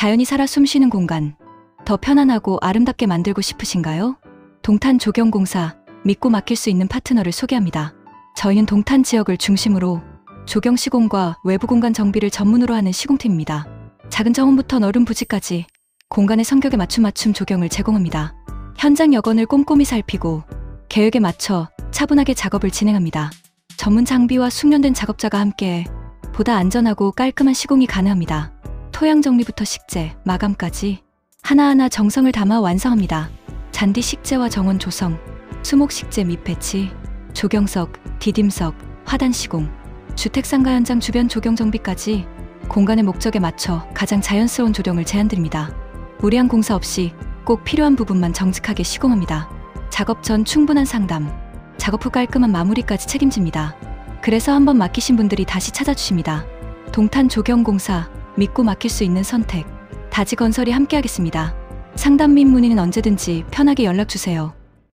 자연이 살아 숨쉬는 공간, 더 편안하고 아름답게 만들고 싶으신가요? 동탄 조경공사, 믿고 맡길 수 있는 파트너를 소개합니다. 저희는 동탄 지역을 중심으로 조경 시공과 외부 공간 정비를 전문으로 하는 시공팀입니다. 작은 정원부터 넓은 부지까지 공간의 성격에 맞춤 조경을 제공합니다. 현장 여건을 꼼꼼히 살피고 계획에 맞춰 차분하게 작업을 진행합니다. 전문 장비와 숙련된 작업자가 함께 보다 안전하고 깔끔한 시공이 가능합니다. 토양 정리부터 식재, 마감까지 하나하나 정성을 담아 완성합니다. 잔디 식재와 정원 조성, 수목 식재 및 배치, 조경석, 디딤석, 화단 시공, 주택 상가 현장 주변 조경 정비까지 공간의 목적에 맞춰 가장 자연스러운 조경을 제안드립니다. 무리한 공사 없이 꼭 필요한 부분만 정직하게 시공합니다. 작업 전 충분한 상담, 작업 후 깔끔한 마무리까지 책임집니다. 그래서 한번 맡기신 분들이 다시 찾아주십니다. 동탄 조경공사, 믿고 맡길 수 있는 선택, 다지건설이 함께하겠습니다. 상담 및 문의는 언제든지 편하게 연락주세요.